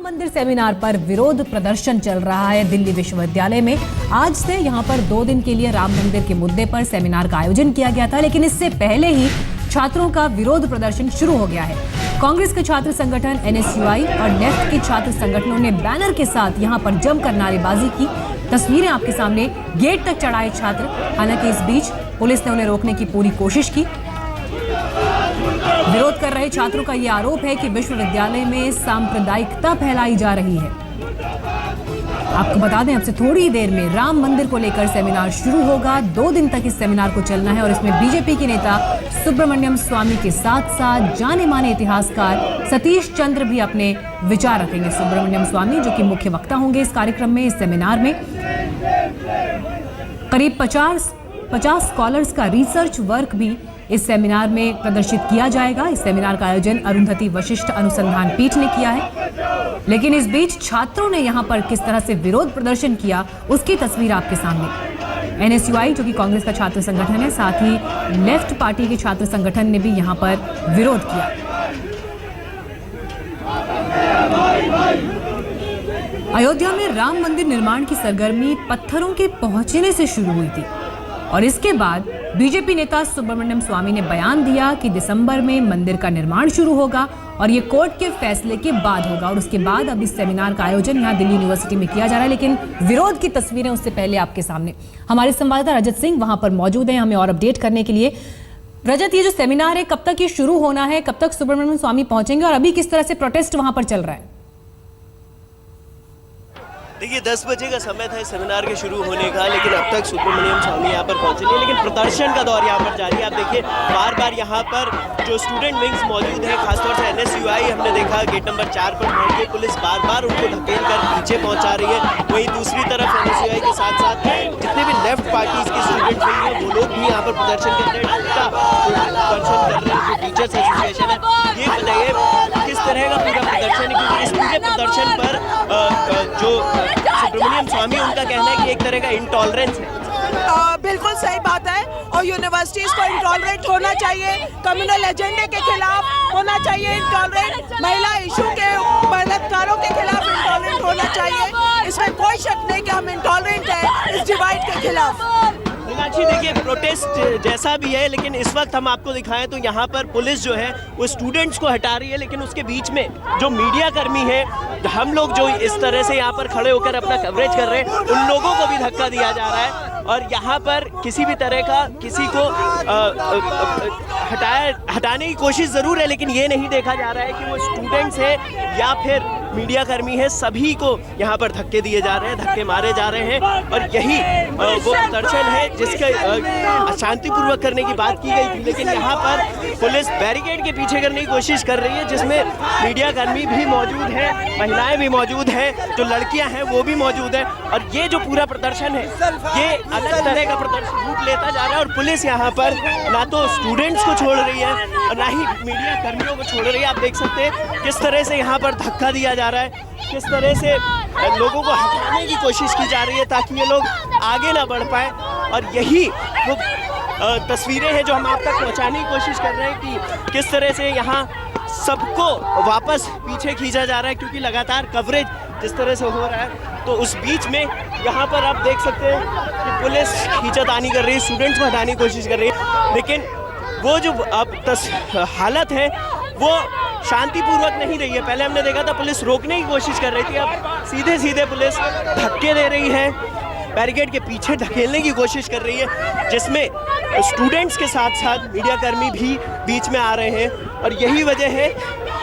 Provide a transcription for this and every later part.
मंदिर सेमिनार पर विरोध प्रदर्शन चल रहा है दिल्ली विश्वविद्यालय में। आज से यहां पर 2 दिन के लिए राम मंदिर के मुद्दे पर सेमिनार का आयोजन किया गया था, लेकिन इससे पहले ही छात्रों का विरोध प्रदर्शन शुरू हो गया है। कांग्रेस के छात्र संगठन एनएसयूआई और लेफ्ट के छात्र संगठनों ने बैनर के साथ यहां पर जमकर नारेबाजी की। तस्वीरें आपके सामने, गेट तक चढ़ाए छात्र। हालांकि इस बीच पुलिस ने उन्हें रोकने की पूरी कोशिश की। विरोध कर रहे छात्रों का यह आरोप है कि विश्वविद्यालय में सांप्रदायिकता फैलाई जा रही है। आपको बता दें, अब से थोड़ी ही देर में राम मंदिर को लेकर सेमिनार शुरू होगा। 2 दिन तक इस सेमिनार को चलना है और इसमें बीजेपी के नेता सुब्रमण्यम स्वामी के साथ साथ जाने माने इतिहासकार सतीश चंद्र भी अपने विचार रखेंगे। सुब्रमण्यम स्वामी जो कि मुख्य वक्ता होंगे इस कार्यक्रम में, इस सेमिनार में। करीब 50 स्कॉलर्स का रिसर्च वर्क भी इस सेमिनार में प्रदर्शित किया जाएगा। इस सेमिनार का आयोजन अरुंधति वशिष्ठ अनुसंधान पीठ ने किया है। लेकिन इस बीच छात्रों ने यहां पर किस तरह से विरोध प्रदर्शन किया, उसकी तस्वीर आपके सामने। एनएसयूआई जो कि कांग्रेस का छात्र संगठन है, साथ ही लेफ्ट पार्टी के छात्र संगठन ने भी यहां पर विरोध किया। अयोध्या में राम मंदिर निर्माण की सरगर्मी पत्थरों के पहुंचने से शुरू हुई थी और इसके बाद बीजेपी नेता सुब्रमण्यम स्वामी ने बयान दिया कि दिसंबर में मंदिर का निर्माण शुरू होगा और ये कोर्ट के फैसले के बाद होगा। और उसके बाद अब इस सेमिनार का आयोजन यहाँ दिल्ली यूनिवर्सिटी में किया जा रहा है। लेकिन विरोध की तस्वीरें उससे पहले आपके सामने। हमारे संवाददाता रजत सिंह वहां पर मौजूद हैं हमें और अपडेट करने के लिए। रजत, ये जो सेमिनार है कब तक ये शुरू होना है, कब तक सुब्रमण्यम स्वामी पहुंचेंगे और अभी किस तरह से प्रोटेस्ट वहां पर चल रहा है? देखिए 10 बजे का समय था इस सेमिनार के शुरू होने का, लेकिन अब तक सुब्रमण्यम स्वामी यहाँ पर पहुँचे नहीं। लेकिन प्रदर्शन का दौर यहाँ पर जारी है। आप देखिए बार बार यहाँ पर जो स्टूडेंट विंग्स मौजूद हैं, खासतौर से एनएसयूआई, हमने देखा गेट नंबर 4 पर पहुँच के पुलिस बार बार उनको धकेल कर पीछे पहुँचा रही है। वहीं दूसरी तरफ एनएसयूआई के साथ साथ जितने भी लेफ्ट पार्टीज के स्टूडेंट विंग हैं वो लोग भी यहाँ पर प्रदर्शन कर रहे हैं। प्रदर्शन कर रहे हैं जो टीचर्स एसोसिएशन है। ये बताइए किस तरह का पूरा प्रदर्शन है, क्योंकि इस पूरे प्रदर्शन पर जो सुब्रमण्यम स्वामी, उनका कहना है कि एक तरह का इंटॉलरेंस है। बिल्कुल सही बात है और यूनिवर्सिटीज को इंटॉलरेंट होना चाहिए, कम्युनल एजेंडे के खिलाफ होना चाहिए इंटॉलरेंट, महिला इशू के बलात्कारों के खिलाफ इंटॉलरेंट होना चाहिए। इसमें कोई शक नहीं कि हम इंटॉलरेंट हैं इस डिवाइड के खिलाफ। मीनाक्षी, देखिए प्रोटेस्ट जैसा भी है, लेकिन इस वक्त हम आपको दिखाएं तो यहाँ पर पुलिस जो है वो स्टूडेंट्स को हटा रही है, लेकिन उसके बीच में जो मीडिया कर्मी है, हम लोग जो इस तरह से यहाँ पर खड़े होकर अपना कवरेज कर रहे हैं, उन लोगों को भी धक्का दिया जा रहा है। और यहाँ पर किसी भी तरह का किसी को हटाने की कोशिश ज़रूर है, लेकिन ये नहीं देखा जा रहा है कि वो स्टूडेंट्स है या फिर मीडिया कर्मी है। सभी को यहाँ पर धक्के दिए जा रहे हैं, धक्के मारे जा रहे हैं। और यही वो प्रदर्शन है जिसके शांतिपूर्वक करने की बात की गई थी, लेकिन यहाँ पर पुलिस बैरिकेड के पीछे करने की कोशिश कर रही है, जिसमें मीडिया कर्मी भी मौजूद हैं, महिलाएं भी मौजूद हैं, जो लड़कियां हैं वो भी मौजूद हैं। और ये जो पूरा प्रदर्शन है ये अलग तरह का प्रदर्शन रूप लेता जा रहा है। और पुलिस यहाँ पर ना तो स्टूडेंट्स को छोड़ रही है और ना ही मीडिया कर्मियों को छोड़ रही है। आप देख सकते हैं किस तरह से यहाँ पर धक्का दिया जा रहा है, किस तरह से लोगों को हटाने की कोशिश की जा रही है ताकि ये लोग आगे ना बढ़ पाए। और यही वो तस्वीरें हैं जो हम आप तक पहुँचाने की कोशिश कर रहे हैं कि किस तरह से यहाँ सबको वापस पीछे खींचा जा रहा है, क्योंकि लगातार कवरेज जिस तरह से हो रहा है। तो उस बीच में यहाँ पर आप देख सकते हैं कि पुलिस खींचातानी कर रही है, स्टूडेंट्स को हटाने की कोशिश कर रही है, लेकिन वो जो अब हालत है वो शांतिपूर्वक नहीं रही है। पहले हमने देखा था पुलिस रोकने की कोशिश कर रही थी, अब सीधे सीधे पुलिस धक्के दे रही है, बैरिकेड के पीछे धकेलने की कोशिश कर रही है, जिसमें स्टूडेंट्स के साथ साथ मीडिया कर्मी भी बीच में आ रहे हैं। और यही वजह है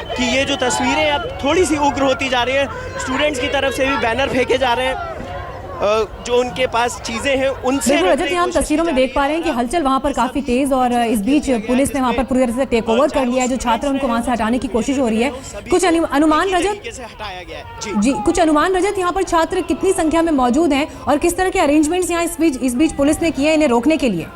कि ये जो तस्वीरें अब थोड़ी सी उग्र होती जा रही है। स्टूडेंट्स की तरफ से भी बैनर फेंके जा रहे हैं, जो उनके पास चीजें हैं उनसे। रजत, हम तस्वीरों में देख पा रहे हैं कि हलचल वहां पर काफी तेज और इस बीच पुलिस ने वहां पर पूरी तरह से टेक ओवर कर लिया है। जो छात्र उनको वहां से हटाने की कोशिश हो रही है। कुछ अनुमान रजत हटाया गया है जी, कुछ अनुमान रजत, यहाँ पर छात्र कितनी संख्या में मौजूद हैं और किस तरह के अरेंजमेंट्स यहाँ इस बीच पुलिस ने किए इन्हें रोकने के लिए?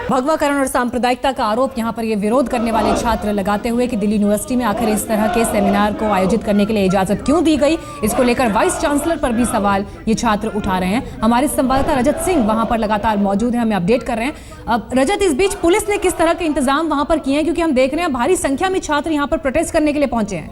भगवाकरण और सांप्रदायिकता का आरोप यहाँ पर ये विरोध करने वाले छात्र लगाते हुए कि दिल्ली यूनिवर्सिटी में आखिर इस तरह के सेमिनार को आयोजित करने के लिए इजाजत क्यों दी गई, इसको लेकर वाइस चांसलर पर भी सवाल ये छात्र उठा रहे हैं। हमारे संवाददाता रजत सिंह वहां पर लगातार मौजूद हैं, हमें अपडेट कर रहे हैं। अब रजत, इस बीच पुलिस ने किस तरह के इंतजाम वहां पर किए हैं, क्योंकि हम देख रहे हैं भारी संख्या में छात्र यहाँ पर प्रोटेस्ट करने के लिए पहुंचे हैं?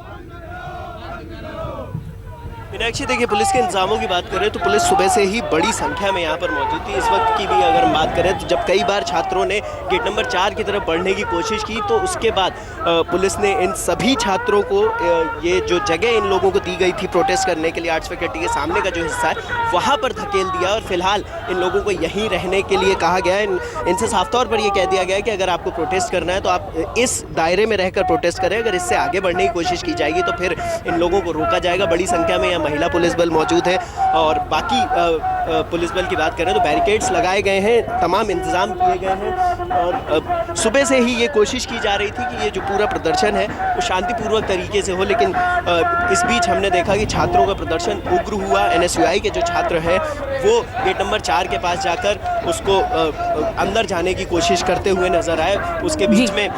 विनायक जी देखिए, पुलिस के इंतजामों की बात करें तो पुलिस सुबह से ही बड़ी संख्या में यहाँ पर मौजूद थी। इस वक्त की भी अगर हम बात करें तो जब कई बार छात्रों ने गेट नंबर 4 की तरफ बढ़ने की कोशिश की तो उसके बाद पुलिस ने इन सभी छात्रों को ये जो जगह इन लोगों को दी गई थी प्रोटेस्ट करने के लिए, आर्ट्स फैकल्टी के सामने का जो हिस्सा है वहाँ पर धकेल दिया और फिलहाल इन लोगों को यहीं रहने के लिए कहा गया है। इनसे साफ तौर पर यह कह दिया गया है कि अगर आपको प्रोटेस्ट करना है तो आप इस दायरे में रहकर प्रोटेस्ट करें, अगर इससे आगे बढ़ने की कोशिश की जाएगी तो फिर इन लोगों को रोका जाएगा। बड़ी संख्या में यहाँ महिला पुलिस बल मौजूद है और बाकी पुलिस बल की बात करें तो बैरिकेड्स लगाए गए हैं, तमाम इंतजाम किए गए हैं और सुबह से ही ये कोशिश की जा रही थी कि ये जो पूरा प्रदर्शन है वो शांतिपूर्वक तरीके से हो, लेकिन इस बीच हमने देखा कि छात्रों का प्रदर्शन उग्र हुआ। NSUI के जो छात्र हैं वो गेट नंबर 4 के पास जाकर उसको अंदर जाने की कोशिश करते हुए नजर आए। उसके बीच में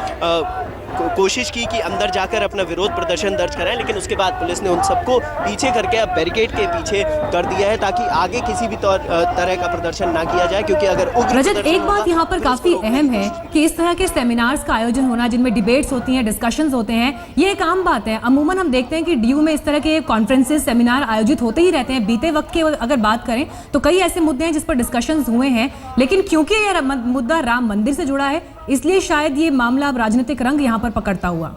कोशिश की कि अंदर जाकर अपना विरोध प्रदर्शन दर्ज कराएं, लेकिन उसके बाद पुलिस ने उन सबको पीछे करके अब बैरिकेड के पीछे कर दिया है ताकि आगे किसी भी तरह का प्रदर्शन ना किया जाए, क्योंकि अगर रजत, एक बात यहाँ पर काफी अहम है कि इस तरह के सेमिनार्स का आयोजन होना जिनमें डिबेट्स होती हैं, डिस्कशंस होते हैं, ये एक आम बात है। अमूमन हम देखते हैं कि DU में इस तरह के कॉन्फ्रेंसेस, सेमिनार आयोजित होते ही रहते हैं। बीते वक्त के अगर बात करें तो कई ऐसे मुद्दे हैं जिस पर डिस्कशंस हुए हैं, लेकिन क्योंकि ये मुद्दा राम मंदिर से जुड़ा है इसलिए शायद ये मामला अब राजनीतिक रंग यहाँ पर पकड़ता हुआ।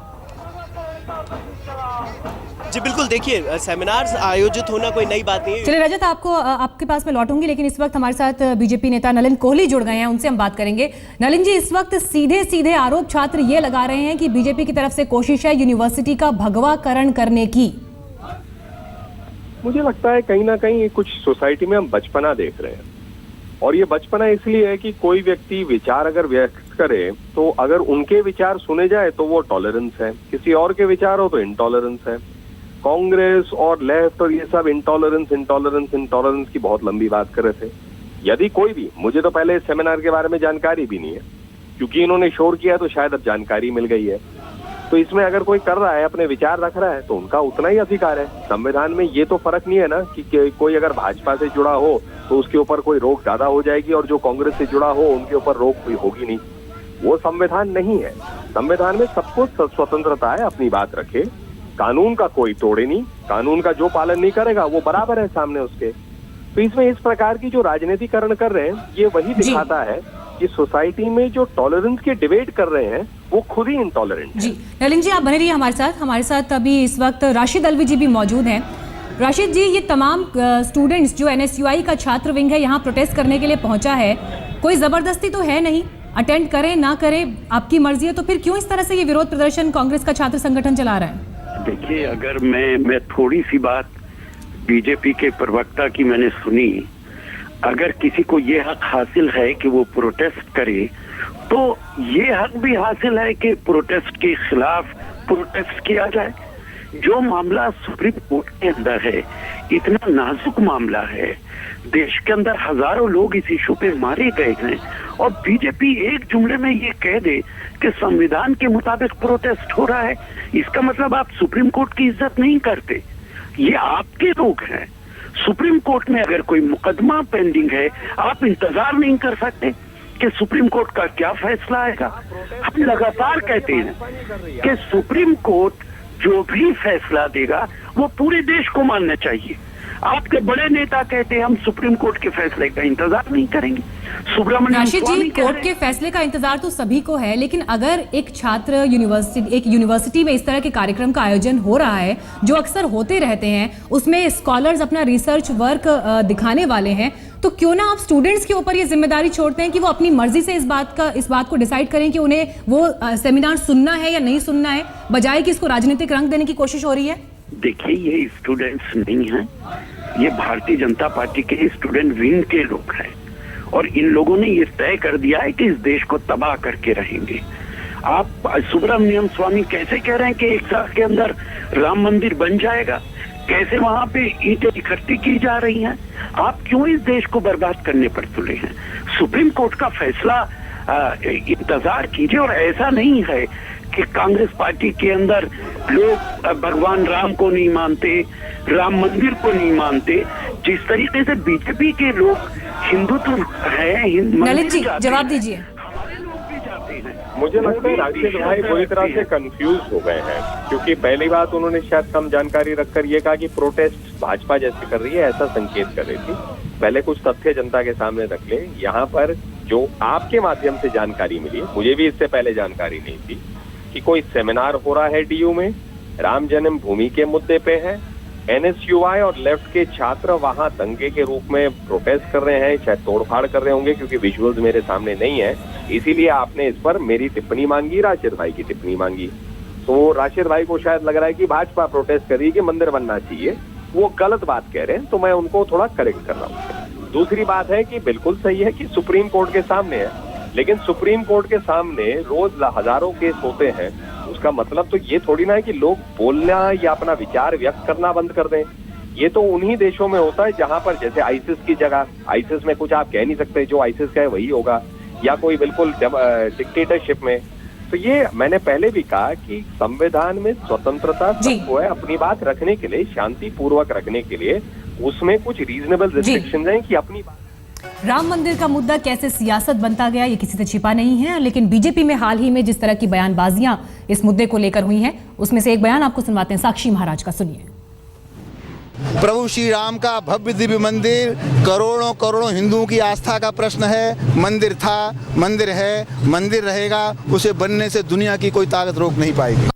जी बिल्कुल, देखिए सेमिनार्स आयोजित होना कोई नई बात नहीं है। चलिए रजत, आपके पास मैं लौटूंगी, लेकिन इस वक्त हमारे साथ बीजेपी नेता नलिन कोहली जुड़ गए हैं, उनसे हम बात करेंगे। नलिन जी, इस वक्त सीधे सीधे आरोप छात्र ये लगा रहे हैं कि बीजेपी की तरफ से कोशिश है यूनिवर्सिटी का भगवाकरण करने की। मुझे लगता है कहीं ना कहीं कुछ सोसाइटी में हम बचपना देख रहे हैं, और ये बचपना इसलिए है कि कोई व्यक्ति विचार अगर व्यक्त करे तो अगर उनके विचार सुने जाए तो वो टॉलरेंस है, किसी और के विचार हो तो इंटॉलरेंस है। कांग्रेस और लेफ्ट और ये सब इंटॉलरेंस की बहुत लंबी बात कर रहे थे। यदि कोई भी, मुझे तो पहले इस सेमिनार के बारे में जानकारी भी नहीं है, क्योंकि इन्होंने शोर किया तो शायद अब जानकारी मिल गई है। तो इसमें अगर कोई कर रहा है, अपने विचार रख रहा है, तो उनका उतना ही अधिकार है। संविधान में ये तो फर्क नहीं है ना कि कोई अगर भाजपा से जुड़ा हो तो उसके ऊपर कोई रोक ज्यादा हो जाएगी और जो कांग्रेस से जुड़ा हो उनके ऊपर रोक कोई होगी नहीं। वो संविधान नहीं है। संविधान में सबको स्वतंत्रता है, अपनी बात रखे, कानून का कोई तोड़े नहीं, कानून का जो पालन नहीं करेगा वो बराबर है सामने उसके। तो इसमें इस प्रकार की जो राजनीतिकरण कर रहे हैं ये वही दिखाता है कि सोसाइटी में जो टॉलरेंस के डिबेट कर रहे हैं वो खुद ही इंटॉलरेंट है। जी नलिन जी, आप बने रहिए हमारे साथ अभी इस वक्त राशिद अलवी जी भी मौजूद हैं। राशिद जी, ये तमाम स्टूडेंट्स जो NSUI का छात्र विंग है यहाँ प्रोटेस्ट करने के लिए पहुंचा है, कोई जबरदस्ती तो है नहीं, अटेंड करें ना करें आपकी मर्जी है, तो फिर क्यों इस तरह से ये विरोध प्रदर्शन कांग्रेस का छात्र संगठन चला रहा है? देखिए, अगर मैं थोड़ी सी बात बीजेपी के प्रवक्ता की मैंने सुनी, अगर किसी को ये हक हासिल है कि वो प्रोटेस्ट करे तो ये हक भी हासिल है कि प्रोटेस्ट के खिलाफ प्रोटेस्ट किया जाए। जो मामला सुप्रीम कोर्ट के अंदर है, इतना नाजुक मामला है, देश के अंदर हजारों लोग इस इशू पे मारे गए हैं और बीजेपी एक जुमले में ये कह दे कि संविधान के मुताबिक प्रोटेस्ट हो रहा है, इसका मतलब आप सुप्रीम कोर्ट की इज्जत नहीं करते। ये आपके लोग हैं। सुप्रीम कोर्ट में अगर कोई मुकदमा पेंडिंग है, आप इंतजार नहीं कर सकते कि सुप्रीम कोर्ट का क्या फैसला आएगा। हम लगातार कहते हैं कि सुप्रीम कोर्ट जो भी फैसला देगा वो पूरे देश को मानना चाहिए। आपके बड़े नेता कहते हैं हम सुप्रीम कोर्ट के फैसले का इंतजार नहीं करेंगे। राशिद जी, कोर्ट के फैसले का इंतजार तो सभी को है, लेकिन अगर एक छात्र यूनिवर्सिटी में इस तरह के कार्यक्रम का आयोजन हो रहा है जो अक्सर होते रहते हैं, उसमें स्कॉलर्स अपना रिसर्च वर्क दिखाने वाले हैं, तो क्यों ना आप स्टूडेंट्स के ऊपर ये जिम्मेदारी छोड़ते हैं कि वो अपनी मर्जी से इस बात को डिसाइड करें कि उन्हें वो सेमिनार सुनना है या नहीं सुनना है, बजाय कि इसको राजनीतिक रंग देने की कोशिश हो रही है। देखिए, ये स्टूडेंट्स नहीं हैं, ये भारतीय जनता पार्टी के स्टूडेंट विंग के लोग हैं और इन लोगों ने ये तय कर दिया है कि इस देश को तबाह करके रहेंगे। आप सुब्रमण्यम स्वामी कैसे कह रहे हैं कि 1 साल के अंदर राम मंदिर बन जाएगा? कैसे वहां पे ईंटें इकट्ठी की जा रही हैं? आप क्यों इस देश को बर्बाद करने पर तुले हैं? सुप्रीम कोर्ट का फैसला इंतजार कीजिए। और ऐसा नहीं है कि कांग्रेस पार्टी के अंदर लोग भगवान राम को नहीं मानते, राम मंदिर को नहीं मानते। जिस तरीके से बीजेपी के लोग हिंदुत्व है, नलिन जी जवाब दीजिए। हमारे लोग भी जाते हैं। मुझे लगता है राशिद भाई पूरी तरह से कंफ्यूज हो गए हैं, क्योंकि पहली बात उन्होंने शायद कम जानकारी रखकर ये कहा कि प्रोटेस्ट भाजपा जैसे कर रही है, ऐसा संकेत कर रही थी। पहले कुछ तथ्य जनता के सामने रख ले। यहाँ पर जो आपके माध्यम से जानकारी मिली, मुझे भी इससे पहले जानकारी नहीं थी, कि कोई सेमिनार हो रहा है डीयू में, राम जन्मभूमि के मुद्दे पे है। एनएसयूआई और लेफ्ट के छात्र वहां दंगे के रूप में प्रोटेस्ट कर रहे हैं, शायद तोड़फाड़ कर रहे होंगे, क्योंकि विजुअल्स मेरे सामने नहीं है, इसीलिए आपने इस पर मेरी टिप्पणी मांगी, राशिद भाई की टिप्पणी मांगी। तो राशिद भाई को शायद लग रहा है कि भाजपा प्रोटेस्ट कर रही है कि मंदिर बनना चाहिए, वो गलत बात कह रहे हैं, तो मैं उनको थोड़ा करेक्ट कर रहा हूँ। दूसरी बात है कि बिल्कुल सही है कि सुप्रीम कोर्ट के सामने है, लेकिन सुप्रीम कोर्ट के सामने रोज हजारों केस होते हैं। उसका मतलब तो ये थोड़ी ना है कि लोग बोलना या अपना विचार व्यक्त करना बंद कर दें। ये तो उन्हीं देशों में होता है जहां पर जैसे आईसिस की जगह, आईसिस में कुछ आप कह नहीं सकते, जो आईसिस का है वही होगा, या कोई बिल्कुल डिक्टेटरशिप में। तो ये मैंने पहले भी कहा कि संविधान में स्वतंत्रता सबको है अपनी बात रखने के लिए, शांति पूर्वक रखने के लिए, उसमें कुछ रीजनेबल रिस्ट्रिक्शंस हैं कि अपनी बात। राम मंदिर का मुद्दा कैसे सियासत बनता गया ये किसी से छिपा नहीं है, लेकिन बीजेपी में हाल ही में जिस तरह की बयानबाजियां इस मुद्दे को लेकर हुई हैं, उसमें से एक बयान आपको सुनवाते हैं साक्षी महाराज का, सुनिए। प्रभु श्री राम का भव्य दिव्य मंदिर करोड़ों करोड़ों हिंदुओं की आस्था का प्रश्न है। मंदिर था, मंदिर है, मंदिर रहेगा, उसे बनने से दुनिया की कोई ताकत रोक नहीं पाएगी।